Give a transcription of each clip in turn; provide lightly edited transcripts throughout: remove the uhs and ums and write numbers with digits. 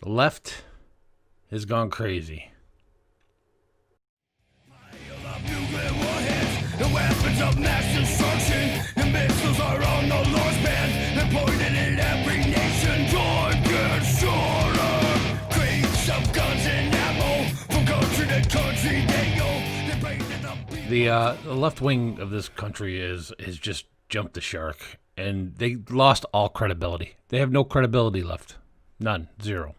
The left has gone crazy. The weapons of mass destruction, and missiles are on the Lord's band, and pointed at every nation. Time gets shorter. Crates of guns and ammo from country to country. They raided The left wing of this country has just jumped the shark, and they lost all credibility. They have no credibility left, none, zero.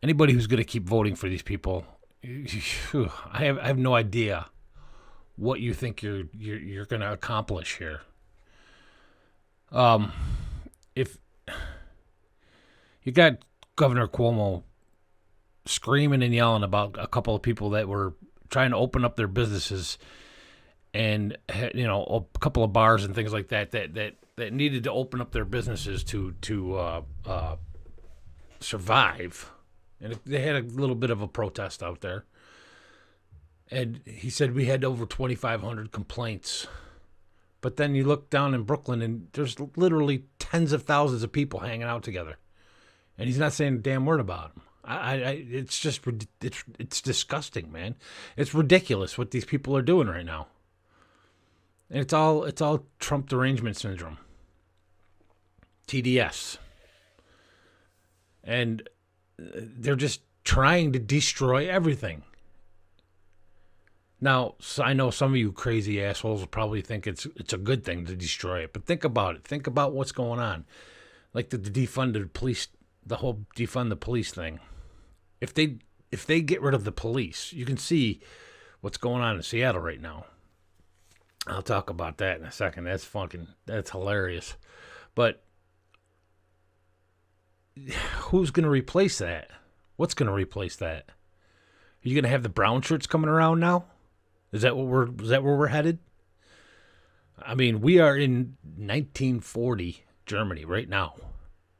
Anybody who's going to keep voting for these people, I have no idea what you think you're going to accomplish here. If you got Governor Cuomo screaming and yelling about a couple of people that were trying to open up their businesses, and a couple of bars and things like that needed to open up their businesses to survive, and they had a little bit of a protest out there. And he said we had over 2,500 complaints. But then you look down in Brooklyn, and there's literally tens of thousands of people hanging out together. And he's not saying a damn word about them. It's just, it's disgusting, man. It's ridiculous what these people are doing right now. And it's all Trump derangement syndrome. TDS. And they're just trying to destroy everything. Now, I know some of you crazy assholes will probably think it's a good thing to destroy it, but think about it. Think about what's going on, like the defunded police, the whole defund the police thing. If they get rid of the police, you can see what's going on in Seattle right now. I'll talk about that in a second. That's hilarious. But who's going to replace that? What's going to replace that? Are you going to have the brown shirts coming around now? Is that where we're headed? I mean, we are in 1940 Germany right now.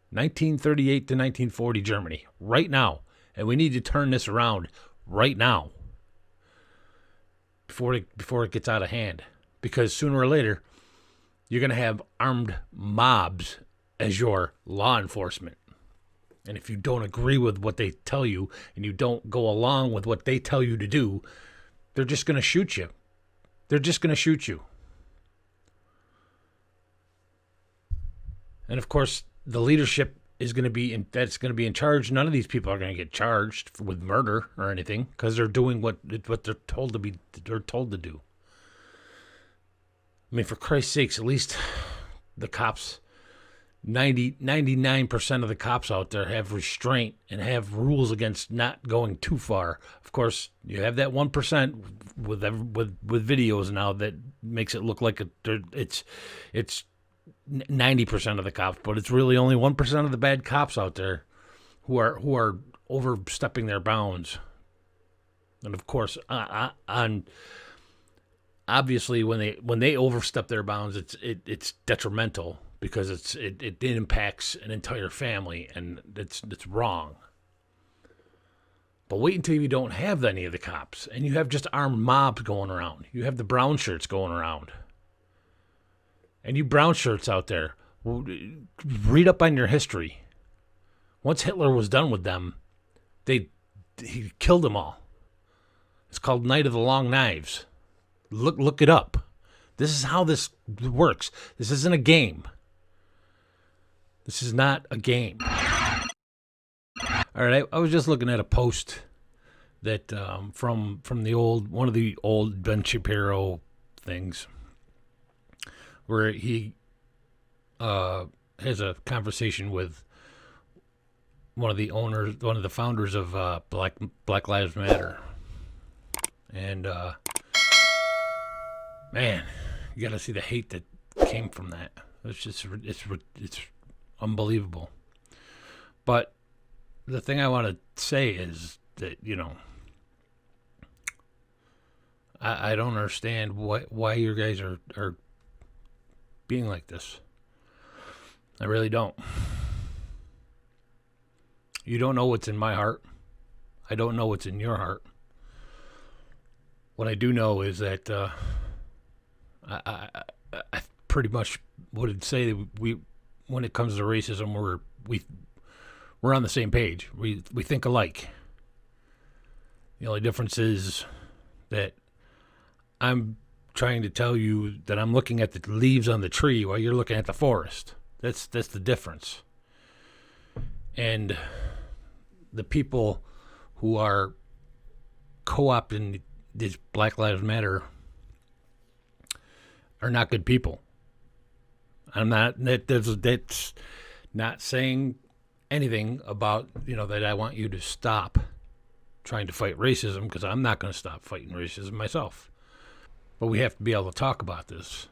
1938 to 1940 Germany right now. And we need to turn this around right now before it gets out of hand. Because sooner or later, you're going to have armed mobs as your law enforcement. And if you don't agree with what they tell you and you don't go along with what they tell you to do, they're just going to shoot you. They're just going to shoot you. And of course, the leadership is going to be in charge. None of these people are going to get charged with murder or anything because they're doing what they're told to do. I mean, for Christ's sakes, at least the cops, 99% of the cops out there have restraint and have rules against not going too far. Of course, you have that 1% with videos now that makes it look like it's 90% of the cops, but it's really only 1% of the bad cops out there who are overstepping their bounds. And of course, obviously when they overstep their bounds, it's detrimental. Because it impacts an entire family, and it's wrong. But wait until you don't have any of the cops, and you have just armed mobs going around. You have the brown shirts going around. And you brown shirts out there, read up on your history. Once Hitler was done with them, he killed them all. It's called Night of the Long Knives. Look it up. This is how this works. This isn't a game. This is not a game. All right, I was just looking at a post that from one of the old Ben Shapiro things, where he has a conversation with one of the founders of Black Lives Matter, and man, you got to see the hate that came from that. It's unbelievable. But the thing I want to say is that, I don't understand why you guys are being like this. I really don't. You don't know what's in my heart. I don't know what's in your heart. What I do know is that I pretty much would say that when it comes to racism, we're on the same page. We think alike. The only difference is that I'm trying to tell you that I'm looking at the leaves on the tree while you're looking at the forest. That's the difference. And the people who are co-opting this Black Lives Matter are not good people. That's not saying anything about, that I want you to stop trying to fight racism, because I'm not going to stop fighting racism myself. But we have to be able to talk about this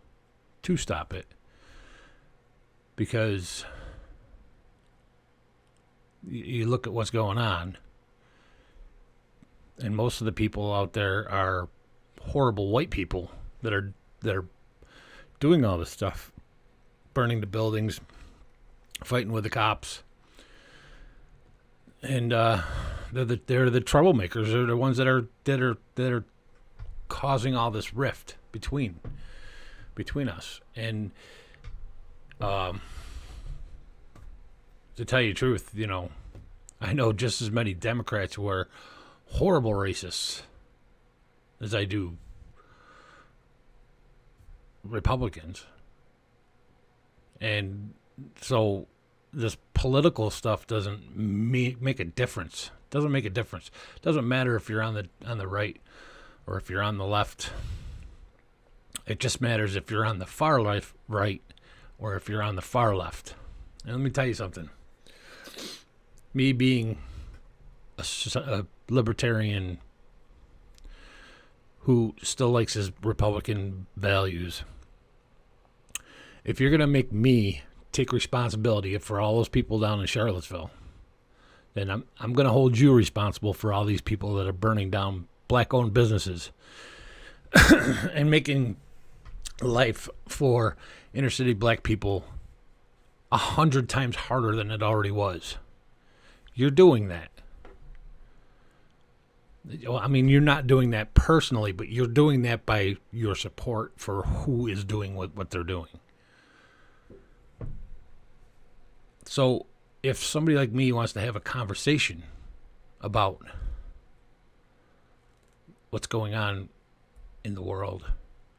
to stop it, because you look at what's going on, and most of the people out there are horrible white people that are doing all this stuff, burning the buildings, fighting with the cops, and they're the troublemakers. They're the ones that are causing all this rift between us. And to tell you the truth, I know just as many Democrats who are horrible racists as I do Republicans. And so this political stuff doesn't make a difference. Doesn't make a difference. Doesn't matter if you're on the right or if you're on the left. It just matters if you're on the far left right or if you're on the far left. And let me tell you something. Me being a libertarian who still likes his Republican values, if you're going to make me take responsibility for all those people down in Charlottesville, then I'm going to hold you responsible for all these people that are burning down black-owned businesses and making life for inner-city black people 100 times harder than it already was. You're doing that. I mean, you're not doing that personally, but you're doing that by your support for who is doing what they're doing. So if somebody like me wants to have a conversation about what's going on in the world,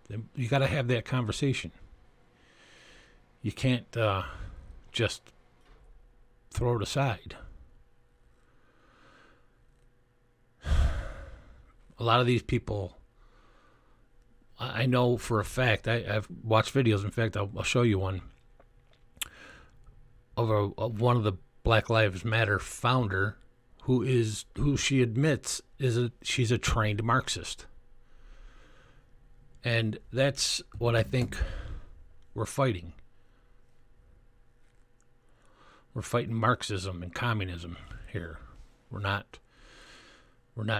then you got to have that conversation. You can't just throw it aside. A lot of these people, I know for a fact, I've watched videos. In fact, I'll show you one of one of the Black Lives Matter founder, who she admits she's a trained Marxist. And that's what I think we're fighting. We're fighting Marxism and communism here. We're not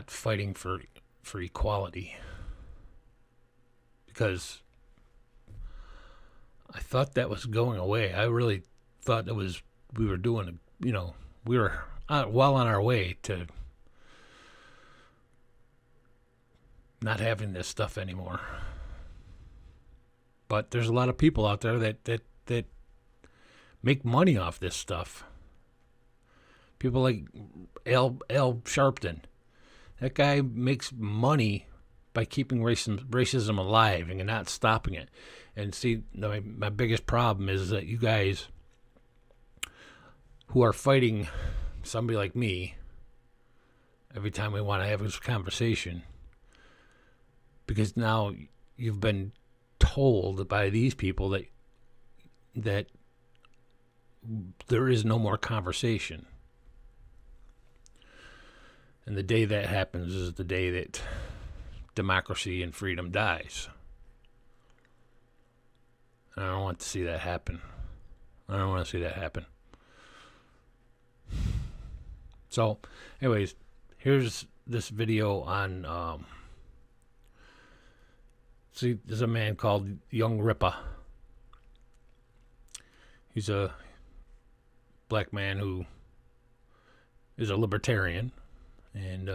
fighting for equality, because I thought that was going away. I really thought we were doing, we were well on our way to not having this stuff anymore. But there's a lot of people out there that make money off this stuff. People like Al Sharpton. That guy makes money by keeping racism alive and not stopping it. And see, my biggest problem is that you guys who are fighting somebody like me every time we want to have this conversation, because now you've been told by these people that there is no more conversation. And the day that happens is the day that democracy and freedom dies. And I don't want to see that happen. I don't want to see that happen. So, anyways, here's this video on, see, there's a man called Young Ripa. He's a black man who is a libertarian, and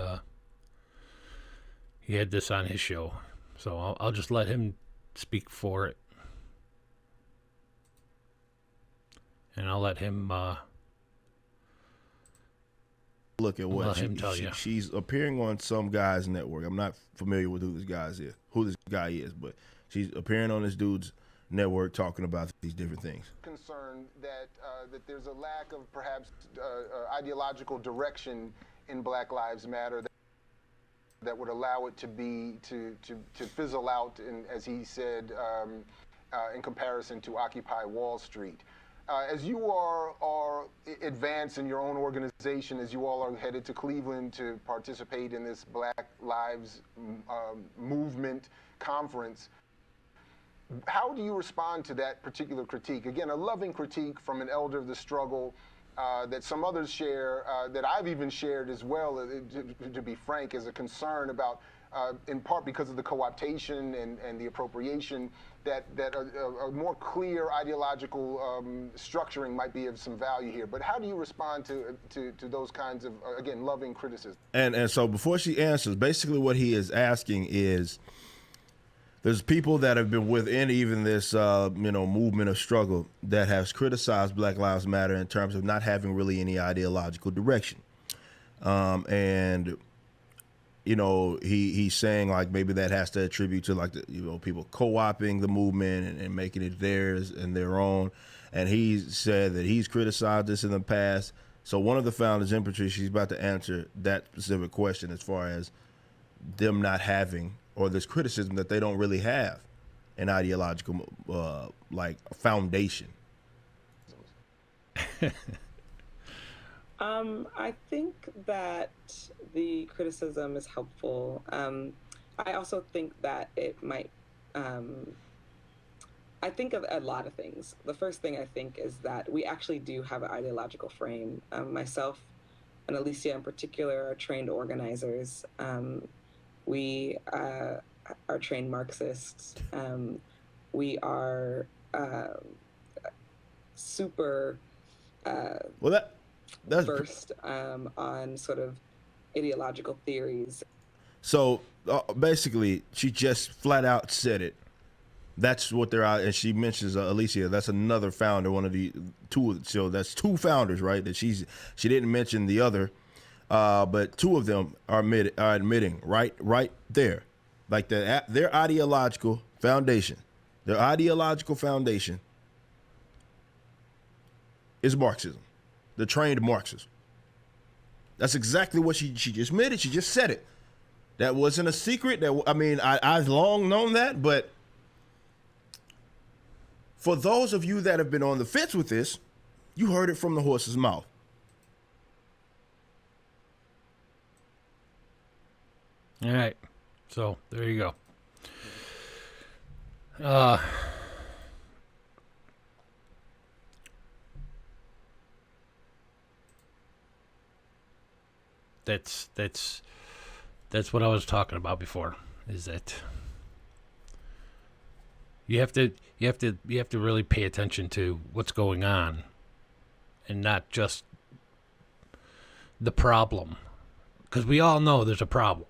he had this on his show. So I'll just let him speak for it. And I'll let him look at what Let him tell you. she's appearing on some guy's network. I'm not familiar with who this guy is, but she's appearing on this dude's network talking about these different things. Concerned that that there's a lack of perhaps ideological direction in Black Lives Matter that would allow it to fizzle out, as he said, in comparison to Occupy Wall Street. As you are advanced in your own organization, as you all are headed to Cleveland to participate in this Black Lives Movement conference, how do you respond to that particular critique? Again, a loving critique from an elder of the struggle that some others share, that I've even shared as well, to be frank, as a concern about, in part because of the co-optation and the appropriation, that a more clear ideological structuring might be of some value here. But how do you respond to those kinds of, again, loving criticism? And so before she answers, basically what he is asking is, there's people that have been within even this, movement of struggle that has criticized Black Lives Matter in terms of not having really any ideological direction. He's saying like maybe that has to attribute to like people co-opting the movement and making it theirs and their own. And he said that he's criticized this in the past. So one of the founders, in Patricia, she's about to answer that specific question as far as them not having, or this criticism that they don't really have an ideological foundation. I think that the criticism is helpful. I also think that it might, I think of a lot of things. The first thing I think is that we actually do have an ideological frame. Myself and Alicia in particular are trained organizers. We are trained Marxists. We are super that's versed on sort of ideological theories. So basically, she just flat out said it. That's what they're out, and she mentions Alicia. That's another founder, one of the two. So that's two founders, right? That she didn't mention the other. But two of them are admitting right there, like their ideological foundation. Their ideological foundation is Marxism. The trained Marxists. That's exactly what she just admitted. She just said it. That wasn't a secret. I've long known that, but for those of you that have been on the fence with this, you heard it from the horse's mouth. All right. So there you go. That's what I was talking about before, is that you have to really pay attention to what's going on and not just the problem, because we all know there's a problem.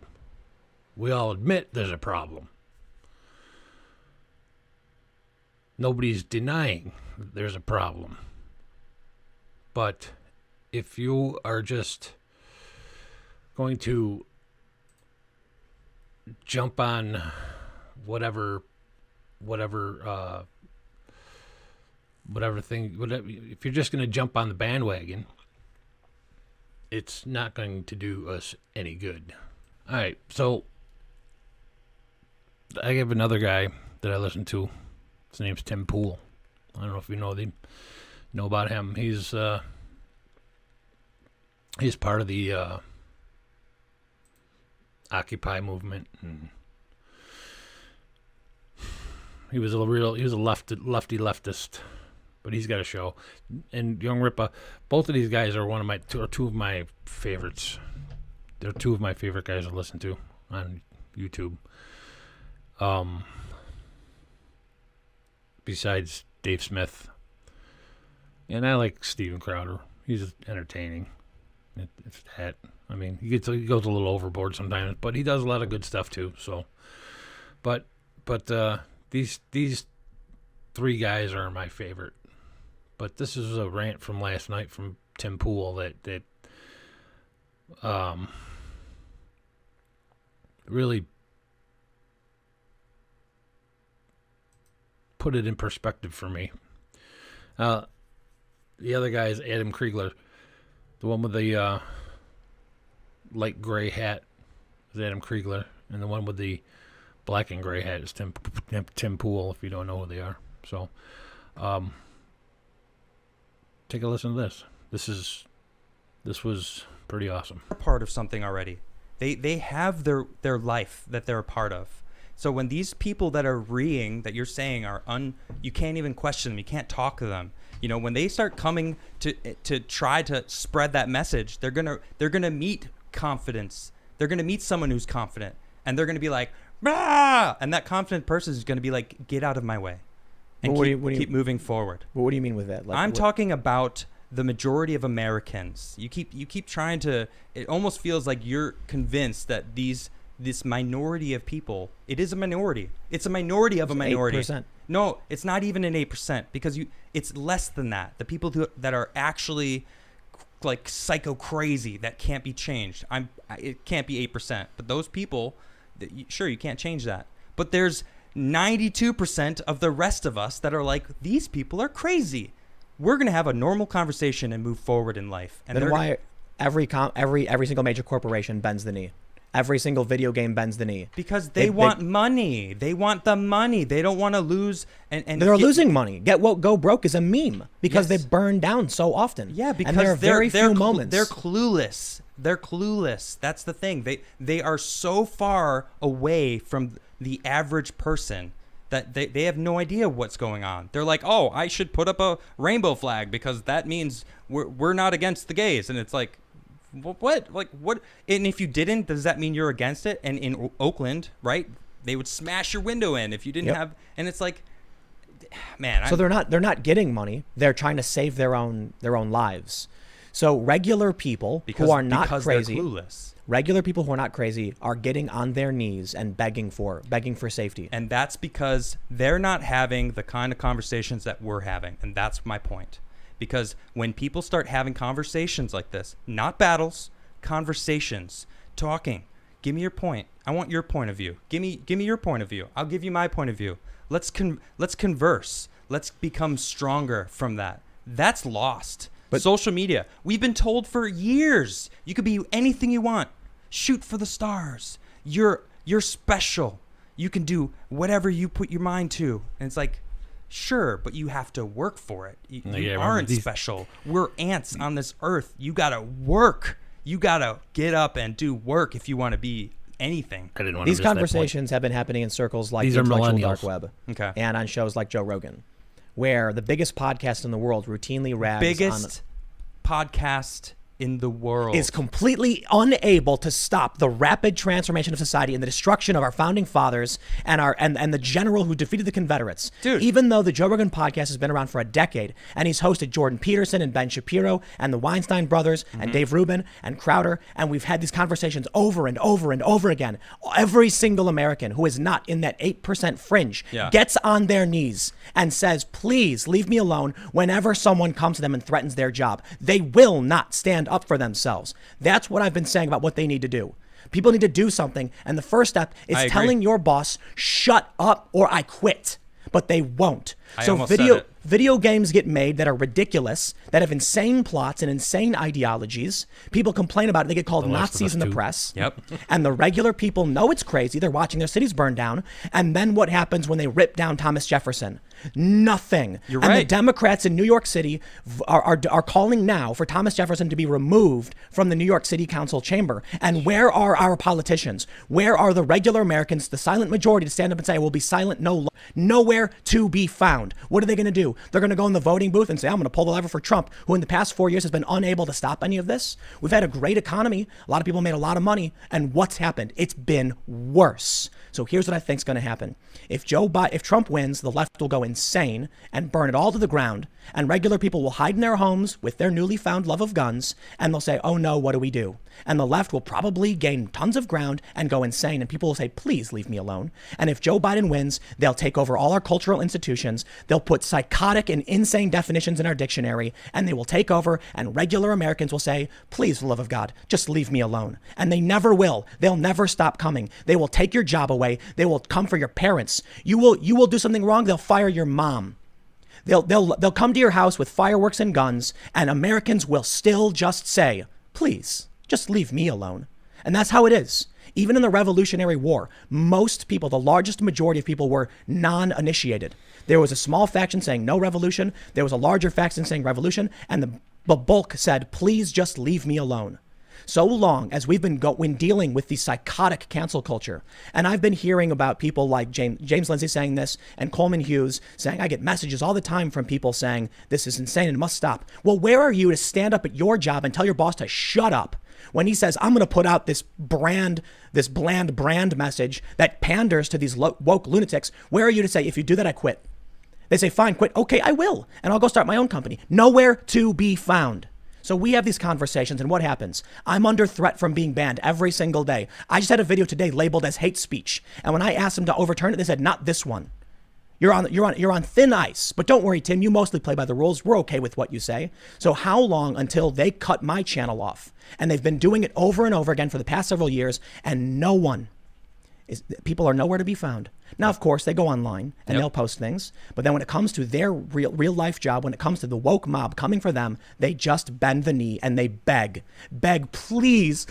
We all admit there's a problem. Nobody's denying there's a problem. But if you are just going to jump on whatever thing, if you're just going to jump on the bandwagon, it's not going to do us any good. All right, so I have another guy that I listen to. His name's Tim Pool. I don't know if you know about him. He's part of the Occupy movement, and he was a lefty leftist, but he's got a show. And Young Ripa, both of these guys are two of my favorites. They're two of my favorite guys to listen to on YouTube. Besides Dave Smith, and I like Steven Crowder. He's entertaining. It's that. I mean, he goes a little overboard sometimes, but he does a lot of good stuff too. So, but these three guys are my favorite. But this is a rant from last night from Tim Pool that really put it in perspective for me. The other guy is Adam Kriegler. The one with the light gray hat is Adam Kriegler, and the one with the black and gray hat is Tim Pool, if you don't know who they are. So, take a listen to this. This was pretty awesome. They're part of something already. They have their life that they're a part of. So when these people that are that you're saying are you can't even question them. You can't talk to them. You know, when they start coming to try to spread that message, they're gonna meet confidence. They're gonna meet someone who's confident, and they're gonna be like, "Rah!" And that confident person is gonna be like, "Get out of my way," and keep moving forward. What do you mean with that? Like, I'm talking about the majority of Americans. You keep trying to. It almost feels like you're convinced that this minority of people. It is a minority. It's a minority of a minority. 8%. No, it's not even an 8% because it's less than that. The people that are actually like psycho crazy that can't be changed. It can't be 8%. But those people, sure, you can't change that. But there's 92% of the rest of us that are like, these people are crazy. We're gonna have a normal conversation and move forward in life. And then why every single major corporation bends the knee? Every single video game bends the knee. Because they want money. They want the money. They don't want to lose. And they're losing money. Get Woke, Go Broke is a meme because Yes. they burn down so often. Yeah, because and there are very few moments. They're clueless. They're clueless. That's the thing. They are so far away from the average person that they have no idea what's going on. They're like, oh, I should put up a rainbow flag because that means we're not against the gays. And it's like, what? Like, what? And if you didn't, does that mean you're against it? And in Oakland, right, they would smash your window in if you didn't have. And it's like, man. So they're not getting money. They're trying to save their own lives. So regular people who are not crazy, they're clueless. Regular people who are not crazy are getting on their knees and begging for safety. And that's because they're not having the kind of conversations that we're having. And that's my point. Because when people start having conversations like this, not battles, conversations, talking, give me your point. I want your point of view. Give me your point of view. I'll give you my point of view. Let's converse. Let's become stronger from that. That's lost. But social media, we've been told for years, you could be anything you want. Shoot for the stars. You're special. You can do whatever you put your mind to. And it's like, sure, but you have to work for it. You aren't special. We're ants on this earth. You gotta work. You gotta get up and do work if you want to be anything. I didn't want These conversations have been happening in circles like the intellectual dark web, and on shows like Joe Rogan, where the biggest podcast in the world routinely rags podcast in the world is completely unable to stop the rapid transformation of society and the destruction of our founding fathers and the general who defeated the Confederates. Dude. Even though the Joe Rogan podcast has been around for a decade and he's hosted Jordan Peterson and Ben Shapiro and the Weinstein brothers and Dave Rubin and Crowder, and we've had these conversations over and over and over again. Every single American who is not in that 8% fringe gets on their knees and says, please leave me alone whenever someone comes to them and threatens their job. They will not stand up for themselves. That's what I've been saying about what they need to do. People need to do something, and the first step is telling your boss, shut up or I quit. But they won't. Video games get made that are ridiculous, that have insane plots and insane ideologies. People complain about it. They get called Nazis in the press. Yep. And the regular people know it's crazy. They're watching their cities burn down. And then what happens when they rip down Thomas Jefferson? Nothing. You're and right. the Democrats in New York City are calling now for Thomas Jefferson to be removed from the New York City Council chamber. And where are our politicians? Where are the regular Americans, the silent majority, to stand up and say, we'll be silent nowhere to be found? What are they going to do? They're going to go in the voting booth and say, I'm going to pull the lever for Trump, who in the past 4 years has been unable to stop any of this. We've had a great economy. A lot of people made a lot of money. And what's happened? It's been worse. So here's what I think is going to happen. If Trump wins, the left will go insane and burn it all to the ground. And regular people will hide in their homes with their newly found love of guns. And they'll say, oh no, what do we do? And the left will probably gain tons of ground and go insane. And people will say, please leave me alone. And if Joe Biden wins, they'll take over all our cultural institutions. They'll put psychotic and insane definitions in our dictionary. And they will take over. And regular Americans will say, please, for the love of God, just leave me alone. And they never will. They'll never stop coming. They will take your job away. They will come for your parents. You will do something wrong. They'll fire your mom. They'll come to your house with fireworks and guns, and Americans will still just say, please, just leave me alone. And that's how it is. Even in the Revolutionary War, most people, the largest majority of people, were non-initiated. There was a small faction saying no revolution. There was a larger faction saying revolution, and the bulk said, please just leave me alone. So long as we've been dealing with the psychotic cancel culture, and I've been hearing about people like James Lindsay saying this, and Coleman Hughes saying, I get messages all the time from people saying this is insane and it must stop. Well, where are you to stand up at your job and tell your boss to shut up when he says, I'm going to put out this bland brand message that panders to these woke lunatics? Where are you to say, if you do that, I quit? They say, fine, quit. Okay, I will. And I'll go start my own company. Nowhere to be found. So we have these conversations, and what happens? I'm under threat from being banned every single day. I just had a video today labeled as hate speech. And when I asked them to overturn it, they said, not this one. You're on thin ice. But don't worry, Tim, you mostly play by the rules. We're okay with what you say. So how long until they cut my channel off? And they've been doing it over and over again for the past several years, and people are nowhere to be found. Now, of course, they go online and they'll post things. But then when it comes to their real life job, when it comes to the woke mob coming for them, they just bend the knee and they beg, please,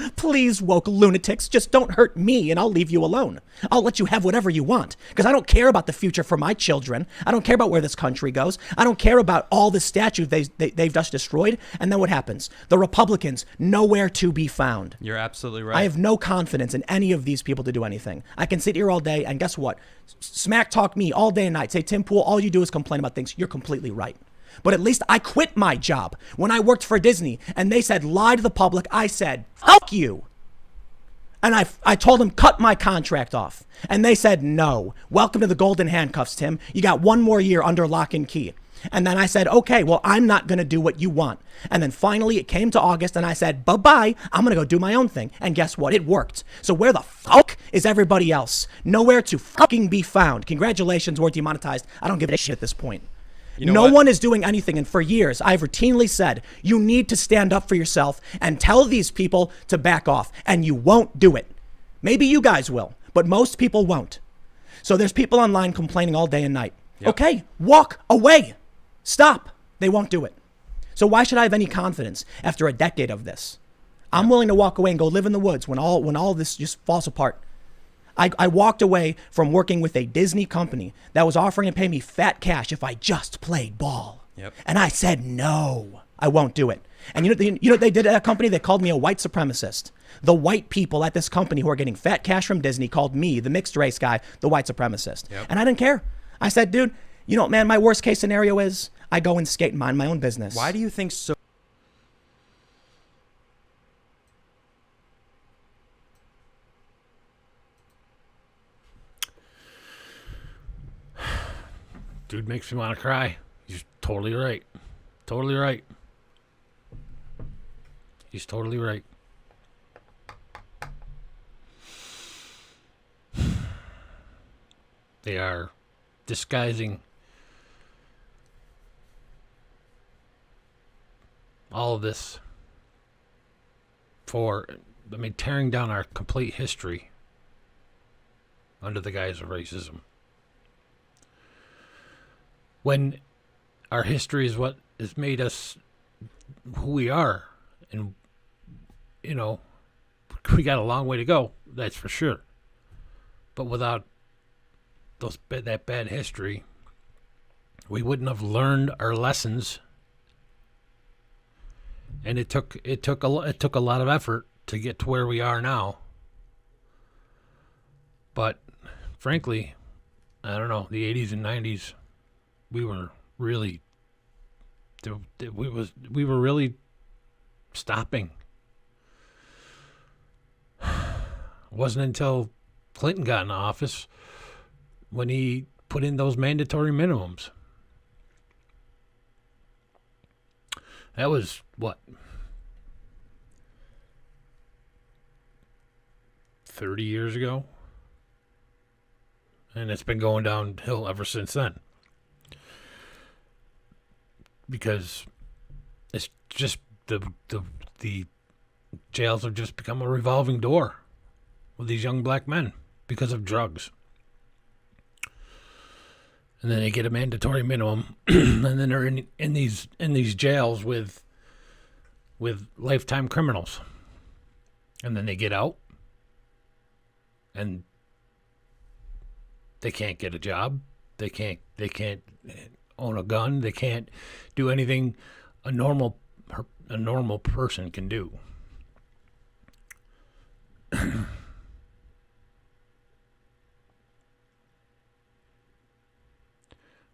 woke lunatics, just don't hurt me and I'll leave you alone. I'll let you have whatever you want because I don't care about the future for my children. I don't care about where this country goes. I don't care about all the statues they've just destroyed. And then what happens? The Republicans, nowhere to be found. You're absolutely right. I have no confidence in any of these people to do anything. I can sit here all day and guess what? Smack talk me all day and night. Say, Tim Pool, all you do is complain about things. You're completely right. But at least I quit my job. When I worked for Disney and they said, lie to the public, I said, fuck you. And I told them, cut my contract off. And they said, no. Welcome to the golden handcuffs, Tim. You got one more year under lock and key. And then I said, okay, well, I'm not going to do what you want. And then finally it came to August and I said, bye-bye, I'm going to go do my own thing. And guess what? It worked. So where the fuck is everybody else? Nowhere to fucking be found. Congratulations, we're demonetized. I don't give a shit at this point. You know no what? one is doing anything. And for years, I've routinely said, you need to stand up for yourself and tell these people to back off. And you won't do it. Maybe you guys will, but most people won't. So there's people online complaining all day and night. Yep. Okay, walk away. Stop. They won't do it. So why should I have any confidence after a decade of this? I'm willing to walk away and go live in the woods when all this just falls apart. I walked away from working with a Disney company that was offering to pay me fat cash if I just played ball. Yep. And I said, no, I won't do it. And you know what they did at that company? They called me a white supremacist. The white people at this company who are getting fat cash from Disney called me, the mixed race guy, the white supremacist. Yep. And I didn't care. I said, dude, you know what, man, my worst case scenario is I go and skate and mind my own business. Why do you think so? Dude makes me want to cry. He's totally right. Totally right. He's totally right. They are disguising all of this for, tearing down our complete history under the guise of racism. When our history is what has made us who we are. And, we got a long way to go, that's for sure. But without that bad history, we wouldn't have learned our lessons. And it took a lot of effort to get to where we are now. But frankly, I don't know, the 80s and 90s, we were really stopping. It wasn't until Clinton got in office when he put in those mandatory minimums. That was, what, 30 years ago? And it's been going downhill ever since then. Because it's just the jails have just become a revolving door with these young black men because of drugs. And then they get a mandatory minimum, and then they're in these jails with lifetime criminals. And then they get out, and they can't get a job. They can't own a gun. They can't do anything a normal person can do.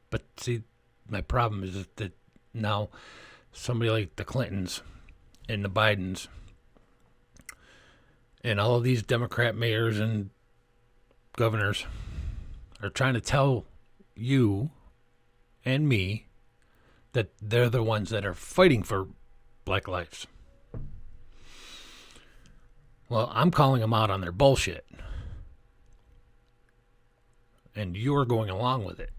But see, my problem is that now somebody like the Clintons and the Bidens and all of these Democrat mayors and governors are trying to tell you and me that they're the ones that are fighting for black lives. Well, I'm calling them out on their bullshit. And you're going along with it.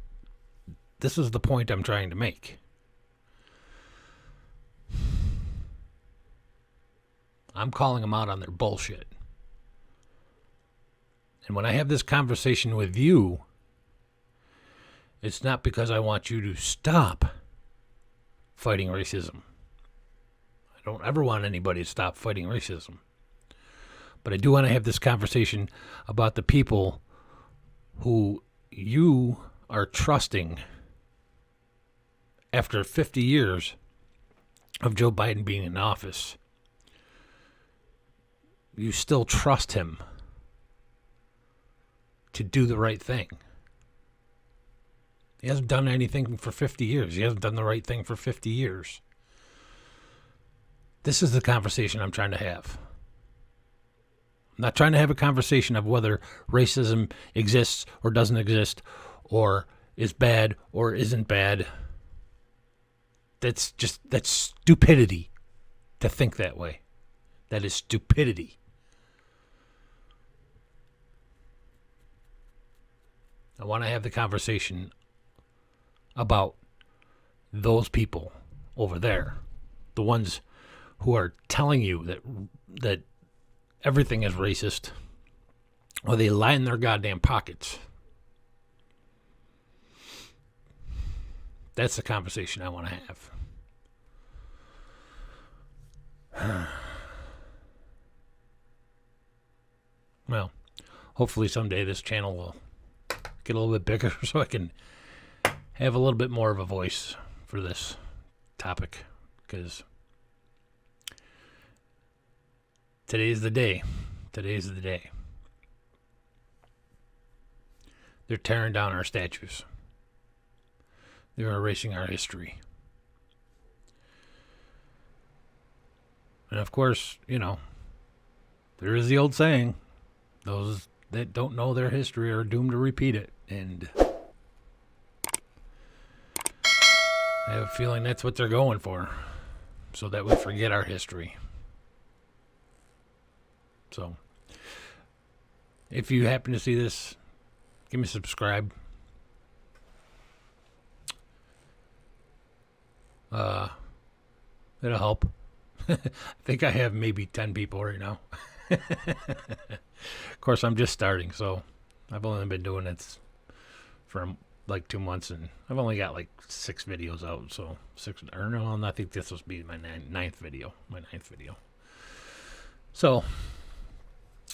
This is the point I'm trying to make. I'm calling them out on their bullshit. And when I have this conversation with you, it's not because I want you to stop fighting racism. I don't ever want anybody to stop fighting racism. But I do want to have this conversation about the people who you are trusting after 50 years of Joe Biden being in office. You still trust him to do the right thing. He hasn't done anything for 50 years. He hasn't done the right thing for 50 years. This is the conversation I'm trying to have. I'm not trying to have a conversation of whether racism exists or doesn't exist, or is bad or isn't bad. That's stupidity to think that way. That is stupidity. I want to have the conversation about those people over there, the ones who are telling you that everything is racist, or they line their goddamn pockets. That's the conversation I want to have. Well, hopefully someday this channel will get a little bit bigger so I can have a little bit more of a voice for this topic, because today's the day. Today's the day. They're tearing down our statues. They're erasing our history. And of course, you know, there is the old saying, those that don't know their history are doomed to repeat it. And I have a feeling that's what they're going for, so that we forget our history. So, if you happen to see this, give me a subscribe. It'll help. I think I have maybe 10 people right now. Of course, I'm just starting, so I've only been doing it for like 2 months, and I've only got like 6 videos out. So 6, or no, I think this will be my ninth video. So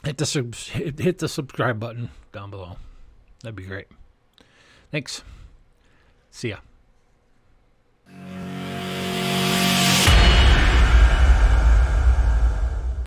hit the subscribe button down below. That'd be great. Thanks. See ya.